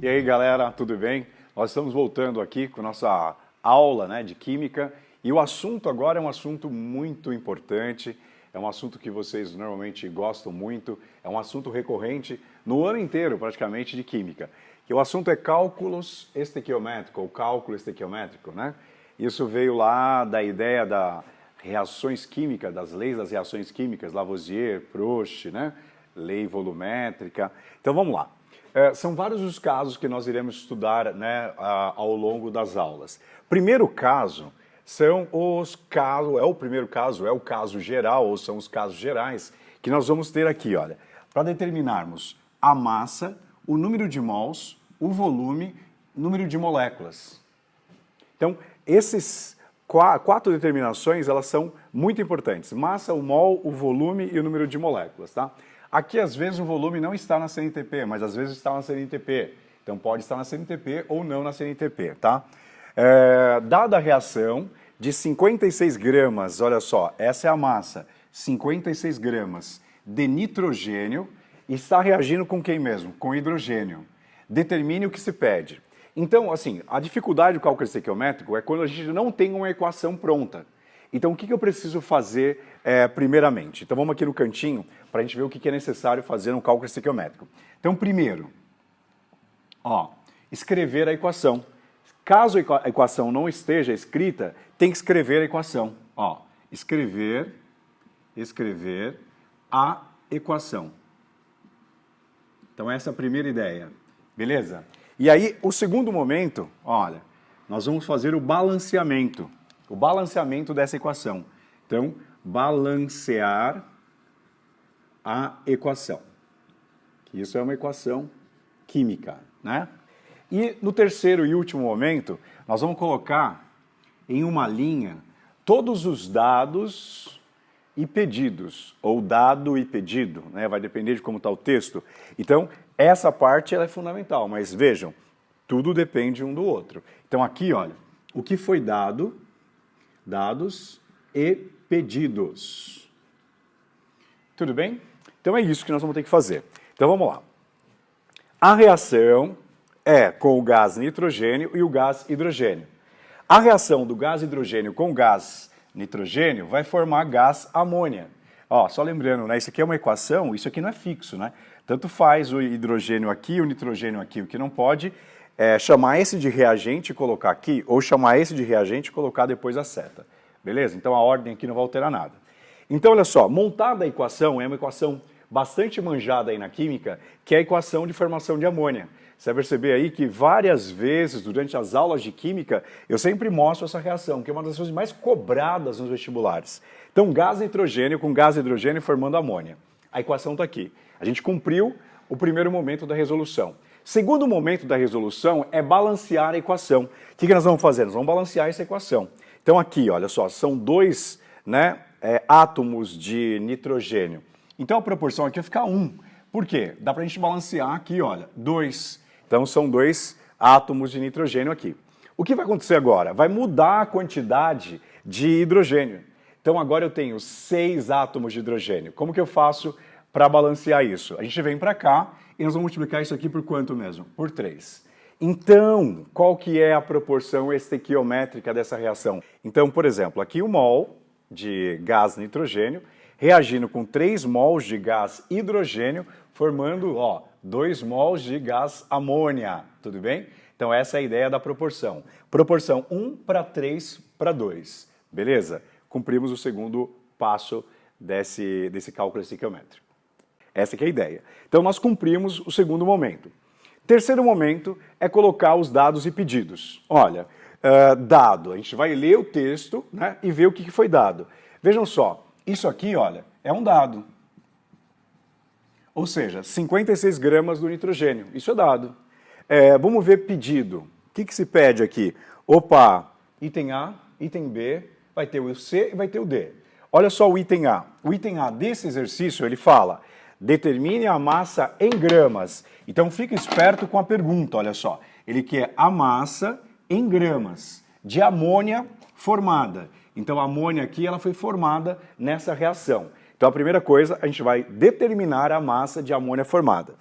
E aí galera, tudo bem? Nós estamos voltando aqui com a nossa aula de Química e o assunto agora é um assunto muito importante, é um assunto que vocês normalmente gostam muito, é um assunto recorrente no ano inteiro praticamente de Química. E o assunto é cálculos estequiométrico, ou cálculo estequiométrico, né? Isso veio lá da ideia das reações químicas, das leis das reações químicas, Lavoisier, Proust, né? Lei volumétrica. Então vamos lá. São vários os casos que nós iremos estudar ao longo das aulas. Primeiro caso são os casos, é o caso geral, ou são os casos gerais, que nós vamos ter aqui, olha, para determinarmos a massa, o número de mols, o volume, número de moléculas. Então, esses quatro determinações, elas são muito importantes. Massa, o mol, o volume e o número de moléculas, tá? Aqui, às vezes, o volume não está na CNTP, mas às vezes está na CNTP. Então, pode estar na CNTP ou não na CNTP, tá? Dada a reação de 56 gramas, olha só, essa é a massa, 56 gramas de nitrogênio, está reagindo com quem mesmo? Com hidrogênio. Determine o que se pede. Então, assim, a dificuldade do cálculo estequiométrico é quando a gente não tem uma equação pronta. Então, o que eu preciso fazer primeiramente? Então, vamos aqui no cantinho para a gente ver o que é necessário fazer no cálculo estequiométrico. Então, primeiro, escrever a equação. Caso a equação não esteja escrita, tem que escrever a equação. Escrever a equação. Então, essa é a primeira ideia. Beleza? E aí, o segundo momento, olha, nós vamos fazer o balanceamento dessa equação. Então, balancear a equação. Isso é uma equação química, né? E no terceiro e último momento, nós vamos colocar em uma linha todos os dados e pedidos, ou dado e pedido, né? Vai depender de como está o texto. Então, essa parte ela é fundamental, mas vejam, tudo depende um do outro. Então aqui, olha, o que foi dado, dados e pedidos. Tudo bem? Então é isso que nós vamos ter que fazer. Então vamos lá. A reação é com o gás nitrogênio e o gás hidrogênio. A reação do gás hidrogênio com o gás nitrogênio vai formar gás amônia. Só lembrando, né, isso aqui é uma equação, isso aqui não é fixo, né? Tanto faz o hidrogênio aqui, o nitrogênio aqui. O que não pode é chamar esse de reagente e colocar aqui, ou chamar esse de reagente e colocar depois a seta. Beleza? Então a ordem aqui não vai alterar nada. Então, olha só, montada a equação é uma equação bastante manjada aí na química, que é a equação de formação de amônia. Você vai perceber aí que várias vezes, durante as aulas de química, eu sempre mostro essa reação, que é uma das coisas mais cobradas nos vestibulares. Então, gás nitrogênio com gás hidrogênio formando amônia. A equação está aqui. A gente cumpriu o primeiro momento da resolução. Segundo momento da resolução é balancear a equação. O que nós vamos fazer? Nós vamos balancear essa equação. Então, aqui, olha só, são dois átomos de nitrogênio. Então, a proporção aqui vai ficar 1. Por quê? Dá para a gente balancear aqui, olha, 2. Então, são dois átomos de nitrogênio aqui. O que vai acontecer agora? Vai mudar a quantidade de hidrogênio. Então, agora eu tenho 6 átomos de hidrogênio. Como que eu faço para balancear isso? A gente vem para cá e nós vamos multiplicar isso aqui por quanto mesmo? Por 3. Então, qual que é a proporção estequiométrica dessa reação? Então, por exemplo, aqui o mol de gás nitrogênio reagindo com 3 mols de gás hidrogênio, formando 2 mols de gás amônia, tudo bem? Então essa é a ideia da proporção. Proporção 1 para 3 para 2, beleza? Cumprimos o segundo passo desse cálculo estequiométrico. Essa que é a ideia. Então nós cumprimos o segundo momento. Terceiro momento é colocar os dados e pedidos. Olha, dado, a gente vai ler o texto, né, e ver o que foi dado. Vejam só. Isso aqui, olha, é um dado. Ou seja, 56 gramas do nitrogênio. Isso é dado. Vamos ver pedido. O que se pede aqui? Opa, item A, item B, vai ter o C e vai ter o D. Olha só o item A. O item A desse exercício, ele fala, determine a massa em gramas. Então fica esperto com a pergunta, olha só. Ele quer a massa em gramas de amônia formada. Então a amônia aqui ela foi formada nessa reação. Então a primeira coisa, a gente vai determinar a massa de amônia formada.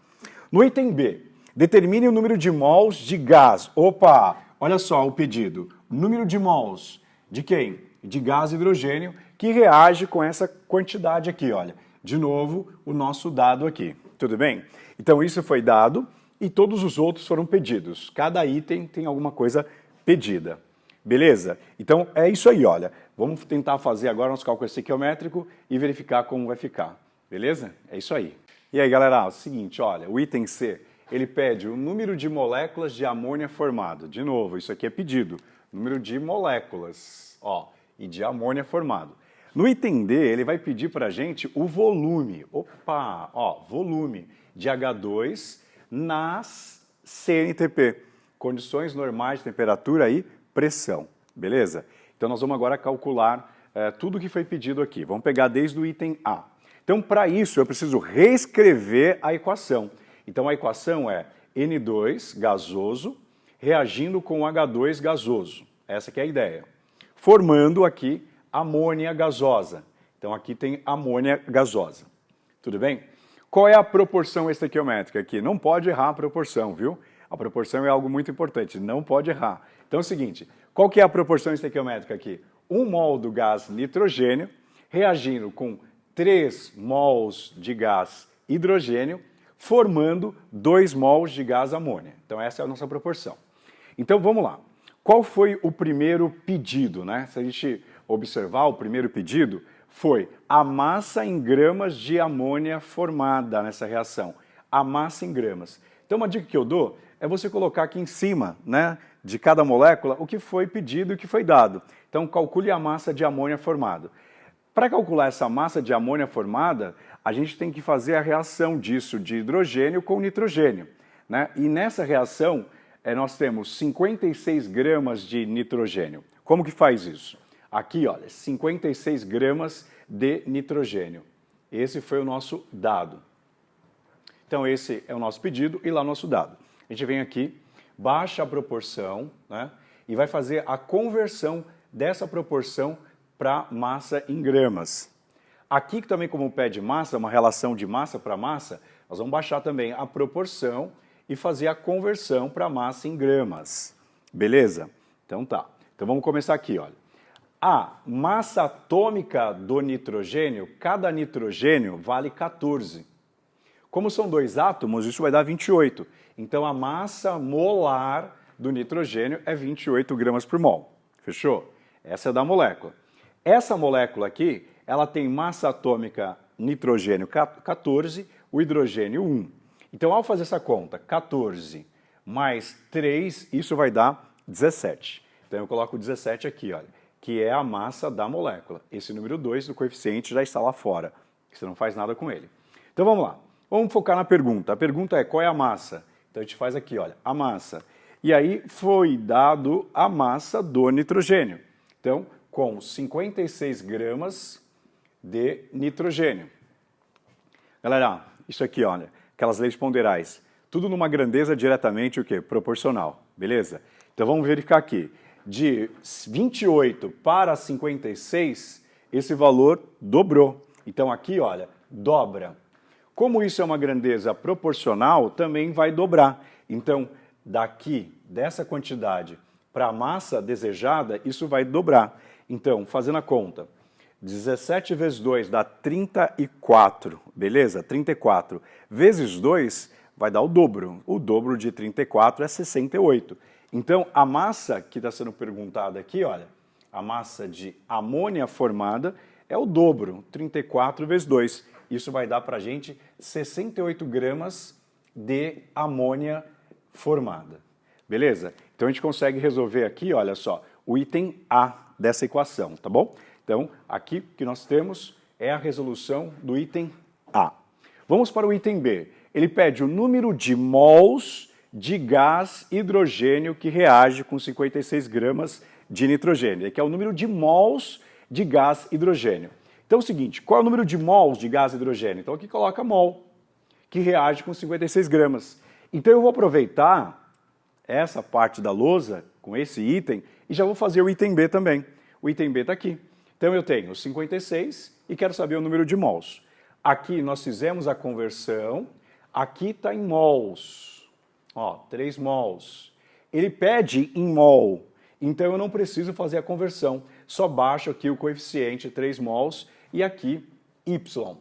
No item B, Determine o número de mols de gás. Opa, olha só o pedido. Número de mols de quem? De gás hidrogênio que reage com essa quantidade aqui, olha. De novo, o nosso dado aqui. Tudo bem? Então isso foi dado e todos os outros foram pedidos. Cada item tem alguma coisa pedida. Beleza? Então é isso aí, olha. Vamos tentar fazer agora nosso cálculo estequiométrico e verificar como vai ficar. Beleza? É isso aí. E aí, galera, é o seguinte, olha, o item C, ele pede o número de moléculas de amônia formado. De novo, isso aqui é pedido. Número de moléculas, ó, e de amônia formado. No item D, ele vai pedir para a gente o volume. Opa, ó, volume de H2 nas CNTP. Condições normais de temperatura e pressão. Beleza? Então, nós vamos agora calcular tudo que foi pedido aqui. Vamos pegar desde o item A. Então, para isso, eu preciso reescrever a equação. Então, a equação é N2 gasoso reagindo com H2 gasoso. Essa que é a ideia. Formando aqui amônia gasosa. Então, aqui tem amônia gasosa. Tudo bem? Qual é a proporção estequiométrica aqui? Não pode errar a proporção, viu? A proporção é algo muito importante, não pode errar. Então, é o seguinte, qual que é a proporção estequiométrica aqui? 1 mol do gás nitrogênio reagindo com 3 mols de gás hidrogênio, formando 2 mols de gás amônia. Então, essa é a nossa proporção. Então, vamos lá. Qual foi o primeiro pedido, né? Se a gente observar, o primeiro pedido foi a massa em gramas de amônia formada nessa reação. A massa em gramas. Então, uma dica que eu dou é você colocar aqui em cima, né, de cada molécula, o que foi pedido e o que foi dado. Então, calcule a massa de amônia formada. Para calcular essa massa de amônia formada, a gente tem que fazer a reação disso de hidrogênio com nitrogênio, né? E nessa reação, nós temos 56 gramas de nitrogênio. Como que faz isso? Aqui, olha, 56 gramas de nitrogênio. Esse foi o nosso dado. Então, esse é o nosso pedido e lá o nosso dado. A gente vem aqui, baixa a proporção, né? E vai fazer a conversão dessa proporção para massa em gramas. Aqui também, como pede massa, uma relação de massa para massa, nós vamos baixar também a proporção e fazer a conversão para massa em gramas. Beleza? Então tá. Então vamos começar aqui, olha. A massa atômica do nitrogênio, cada nitrogênio vale 14. Como são 2 átomos, isso vai dar 28. Então a massa molar do nitrogênio é 28 gramas por mol. Fechou? Essa é da molécula. Essa molécula aqui, ela tem massa atômica nitrogênio 14, o hidrogênio 1. Então, ao fazer essa conta, 14 mais 3, isso vai dar 17. Então, eu coloco 17 aqui, olha, que é a massa da molécula. Esse número 2 do coeficiente já está lá fora, você não faz nada com ele. Então, vamos lá. Vamos focar na pergunta. A pergunta é, qual é a massa? Então, a gente faz aqui, olha, a massa. E aí, foi dado a massa do nitrogênio. Então, com 56 gramas de nitrogênio. Galera, isso aqui, olha, aquelas leis ponderais, tudo numa grandeza diretamente o quê? Proporcional, beleza? Então vamos verificar aqui, de 28 para 56, esse valor dobrou. Então aqui, olha, dobra. Como isso é uma grandeza proporcional, também vai dobrar. Então, daqui, dessa quantidade para a massa desejada, isso vai dobrar. Então, fazendo a conta, 17 vezes 2 dá 34, beleza? 34 vezes 2 vai dar o dobro. O dobro de 34 é 68. Então, a massa que está sendo perguntada aqui, olha, a massa de amônia formada é o dobro, 34 vezes 2. Isso vai dar para a gente 68 gramas de amônia formada. Beleza? Então, a gente consegue resolver aqui, olha só, o item A dessa equação, tá bom? Então, aqui que nós temos é a resolução do item A. Vamos para o item B. Ele pede o número de mols de gás hidrogênio que reage com 56 gramas de nitrogênio, que é o número de mols de gás hidrogênio. Então é o seguinte, qual é o número de mols de gás hidrogênio? Então aqui coloca mol, que reage com 56 gramas. Então eu vou aproveitar essa parte da lousa com esse item e já vou fazer o item B também. O item B está aqui. Então eu tenho 56 e quero saber o número de mols. Aqui nós fizemos a conversão, aqui está em mols. Ó, 3 mols. Ele pede em mol, então eu não preciso fazer a conversão. Só baixo aqui o coeficiente 3 mols e aqui Y.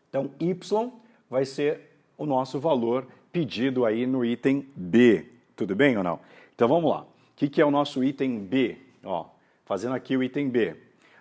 Então, Y vai ser o nosso valor pedido aí no item B. Tudo bem ou não? Então, vamos lá. O que é o nosso item B? Ó, fazendo aqui o item B.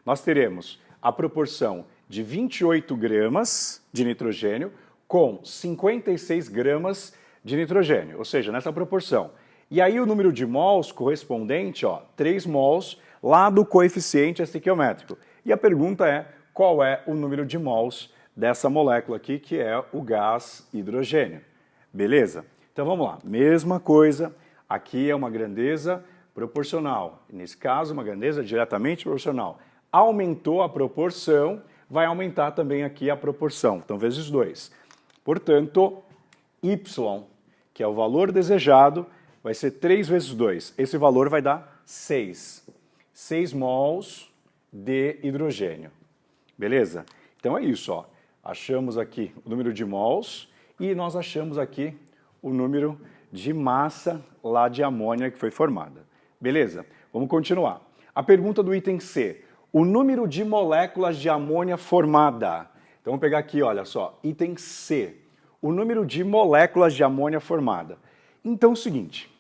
Nós teremos a proporção de 28 gramas de nitrogênio com 56 gramas de nitrogênio, ou seja, nessa proporção. E aí o número de mols correspondente, ó, 3 mols lá do coeficiente estequiométrico. E a pergunta é, qual é o número de mols dessa molécula aqui, que é o gás hidrogênio? Beleza? Então vamos lá, mesma coisa, aqui é uma grandeza proporcional, nesse caso uma grandeza diretamente proporcional. Aumentou a proporção, vai aumentar também aqui a proporção, então vezes 2. Portanto, Y, que é o valor desejado, vai ser 3 vezes 2. Esse valor vai dar 6. 6 mols de hidrogênio. Beleza? Então é isso, ó. Achamos aqui o número de mols e nós achamos aqui o número de massa lá de amônia que foi formada. Beleza? Vamos continuar. A pergunta do item C. O número de moléculas de amônia formada. Então vamos pegar aqui, olha só, item C. O número de moléculas de amônia formada. Então é o seguinte,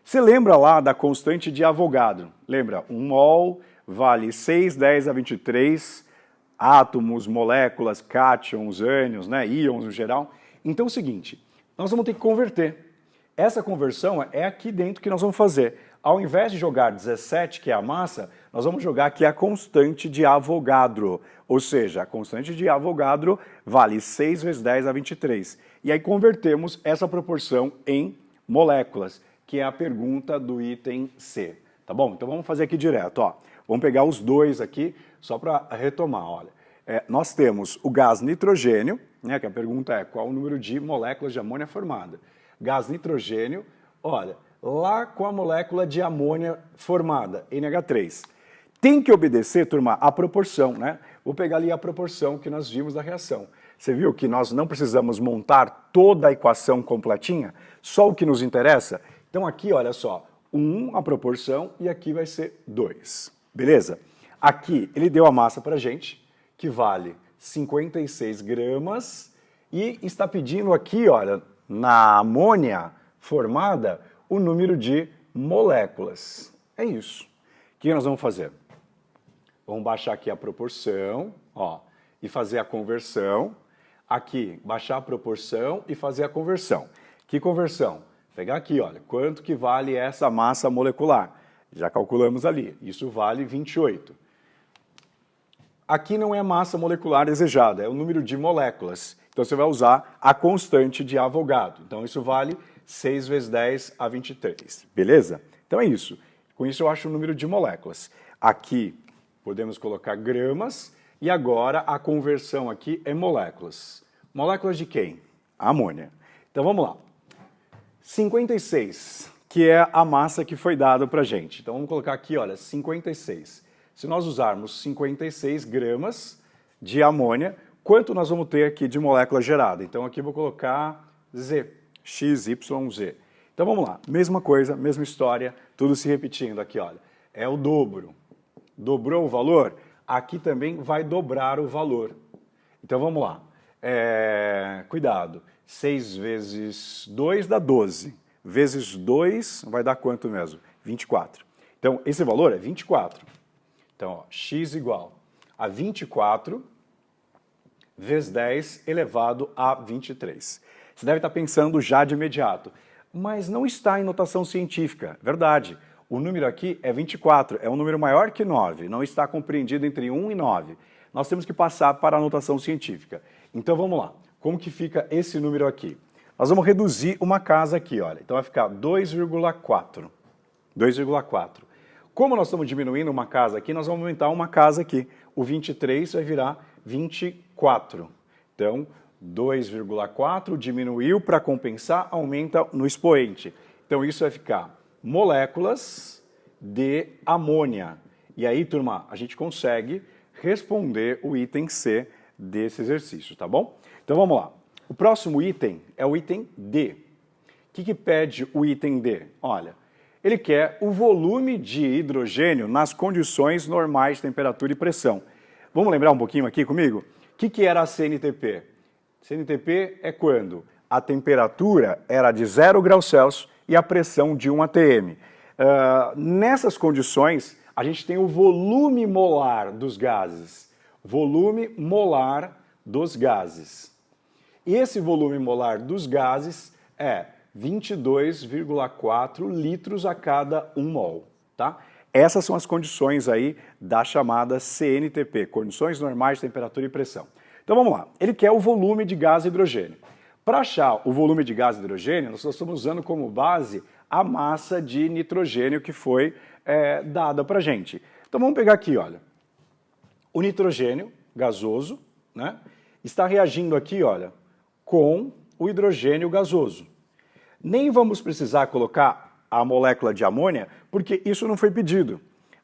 você lembra lá da constante de Avogadro? Lembra? 1 mol vale 6, 10 a 23 átomos, moléculas, cátions, ânions, né, íons no geral. Então é o seguinte, nós vamos ter que converter. Essa conversão é aqui dentro que nós vamos fazer. Ao invés de jogar 17, que é a massa, nós vamos jogar aqui a constante de Avogadro. Ou seja, a constante de Avogadro vale 6 vezes 10 a 23. E aí convertemos essa proporção em moléculas, que é a pergunta do item C. Tá bom? Então vamos fazer aqui direto. Ó. Vamos pegar os dois aqui, só para retomar. Olha. Nós temos o gás nitrogênio, né, que a pergunta é qual o número de moléculas de amônia formada. Gás nitrogênio, olha, lá com a molécula de amônia formada, NH3. Tem que obedecer, turma, a proporção, né? Vou pegar ali a proporção que nós vimos da reação. Você viu que nós não precisamos montar toda a equação completinha? Só o que nos interessa? Então aqui, olha só, 1 a proporção e aqui vai ser 2. Beleza? Aqui ele deu a massa para a gente, que vale 56 gramas, e está pedindo aqui, olha, na amônia formada, o número de moléculas. É isso. O que nós vamos fazer? Vamos baixar aqui a proporção, ó, e fazer a conversão. Aqui, baixar a proporção e fazer a conversão. Que conversão? Pegar aqui, olha, quanto que vale essa massa molecular? Já calculamos ali, isso vale 28. Aqui não é a massa molecular desejada, é o número de moléculas. Então você vai usar a constante de Avogadro. Então isso vale 6 vezes 10 a 23. Beleza? Então é isso. Com isso eu acho o número de moléculas. Aqui podemos colocar gramas e agora a conversão aqui é moléculas. Moléculas de quem? Amônia. Então vamos lá. 56, que é a massa que foi dada para a gente. Então vamos colocar aqui, olha, 56. Se nós usarmos 56 gramas de amônia, quanto nós vamos ter aqui de molécula gerada? Então aqui eu vou colocar Z, X, Y, Z. Então vamos lá, mesma coisa, mesma história, tudo se repetindo aqui, olha. É o dobro. Dobrou o valor? Aqui também vai dobrar o valor. Então vamos lá. Cuidado, 6 vezes 2 dá 12. Vezes 2 vai dar quanto mesmo? 24. Então esse valor é 24. Então, ó, x igual a 24 vezes 10 elevado a 23. Você deve estar pensando já de imediato, mas não está em notação científica. Verdade, o número aqui é 24, é um número maior que 9, não está compreendido entre 1 e 9. Nós temos que passar para a notação científica. Então vamos lá, como que fica esse número aqui? Nós vamos reduzir uma casa aqui, olha. Então vai ficar 2,4. 2,4. Como nós estamos diminuindo uma casa aqui, nós vamos aumentar uma casa aqui. O 23 vai virar 24. Então, 2,4 diminuiu para compensar, aumenta no expoente. Então, isso vai ficar moléculas de amônia. E aí, turma, a gente consegue responder o item C desse exercício, tá bom? Então, vamos lá. O próximo item é o item D, que pede o item D? Olha, ele quer o volume de hidrogênio nas condições normais de temperatura e pressão. Vamos lembrar um pouquinho aqui comigo? O que era a CNTP? CNTP é quando a temperatura era de 0 graus Celsius e a pressão de 1 atm. Nessas condições, a gente tem o volume molar dos gases. Volume molar dos gases. E esse volume molar dos gases é 22,4 litros a cada 1 mol, tá? Essas são as condições aí da chamada CNTP, condições normais de temperatura e pressão. Então vamos lá, ele quer o volume de gás hidrogênio. Para achar o volume de gás hidrogênio, nós estamos usando como base a massa de nitrogênio que foi dada para a gente. Então vamos pegar aqui, olha, o nitrogênio gasoso, né, está reagindo aqui, olha, com o hidrogênio gasoso. Nem vamos precisar colocar a molécula de amônia, porque isso não foi pedido.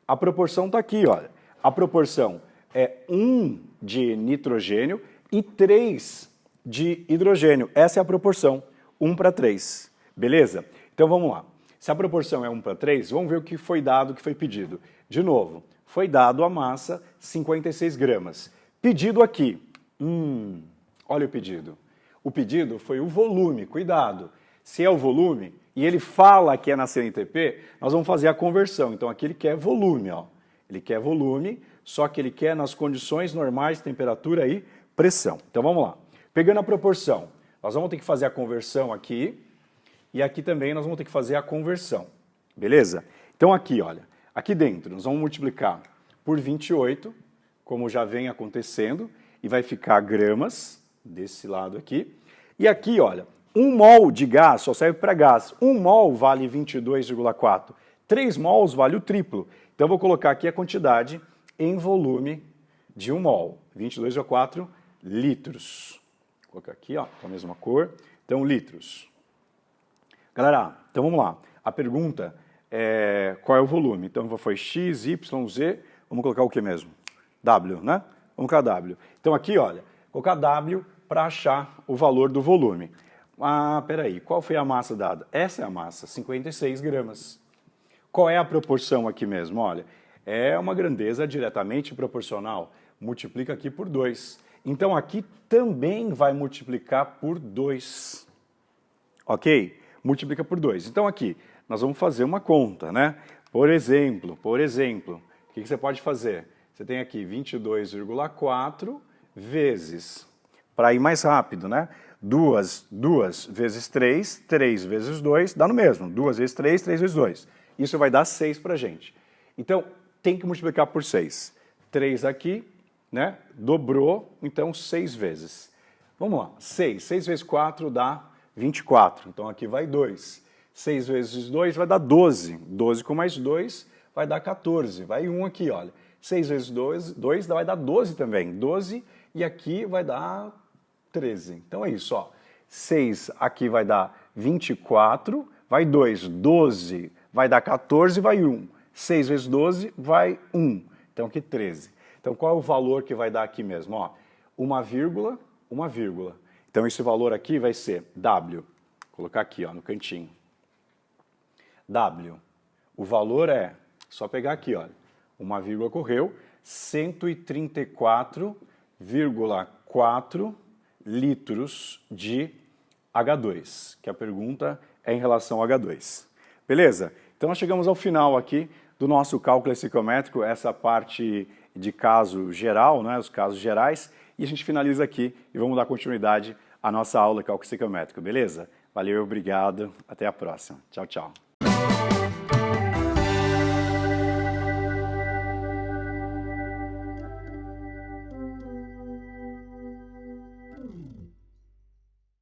A proporção está aqui, olha. A proporção é 1 de nitrogênio e 3 de hidrogênio. Essa é a proporção, 1 para 3. Beleza? Então vamos lá. Se a proporção é 1 para 3, vamos ver o que foi dado, o que foi pedido. De novo, foi dado a massa 56 gramas. Pedido aqui. Olha o pedido. O pedido foi o volume, cuidado. Se é o volume, e ele fala que é na CNTP, nós vamos fazer a conversão. Então aqui ele quer volume, ó. Ele quer volume, só que ele quer nas condições normais de temperatura e pressão. Então vamos lá. Pegando a proporção, nós vamos ter que fazer a conversão aqui, e aqui também nós vamos ter que fazer a conversão. Beleza? Então aqui, olha, aqui dentro nós vamos multiplicar por 28, como já vem acontecendo, e vai ficar gramas, desse lado aqui. E aqui, olha, 1 mol de gás só serve para gás. 1 mol vale 22,4. 3 mols vale o triplo. Então eu vou colocar aqui a quantidade em volume de 1 mol. 22,4 litros. Vou colocar aqui, ó, com a mesma cor. Então, litros. Galera, então vamos lá. A pergunta é qual é o volume. Então foi X, Y, Z. Vamos colocar o que mesmo? W, né? Vamos colocar W. Então aqui, olha, vou colocar W para achar o valor do volume. Ah, peraí, qual foi a massa dada? Essa é a massa, 56 gramas. Qual é a proporção aqui mesmo? Olha, é uma grandeza diretamente proporcional. Multiplica aqui por 2. Então aqui também vai multiplicar por 2. Ok? Multiplica por 2. Então aqui, nós vamos fazer uma conta, né? Por exemplo, o que você pode fazer? Você tem aqui 22,4 vezes, para ir mais rápido, né? 2 vezes 3, 3 vezes 2, dá no mesmo. 2 vezes 3, 3 vezes 2. Isso vai dar 6 para a gente. Então, tem que multiplicar por 6. 3 aqui, né? Dobrou, então 6 vezes. Vamos lá. 6 vezes 4 dá 24. Então, aqui vai 2. 6 vezes 2 vai dar 12. 12 com mais 2 vai dar 14. Vai 1 aqui, olha. 6 vezes 2 vai dar 12 também. 12 e aqui vai dar 13. Então é isso, ó. 6 aqui vai dar 24, vai 2, 12, vai dar 14, vai 1. 6 vezes 12 vai 1. Então aqui 13. Então qual é o valor que vai dar aqui mesmo? Ó, uma vírgula. Então esse valor aqui vai ser W. Vou colocar aqui, ó, no cantinho. W. O valor é, só pegar aqui, olha. Uma vírgula correu, 134,4 litros de H2, que a pergunta é em relação ao H2. Beleza? Então nós chegamos ao final aqui do nosso cálculo estequiométrico, essa parte de caso geral, né, os casos gerais, e a gente finaliza aqui e vamos dar continuidade à nossa aula de cálculo estequiométrico, beleza? Valeu, obrigado, até a próxima. Tchau, tchau.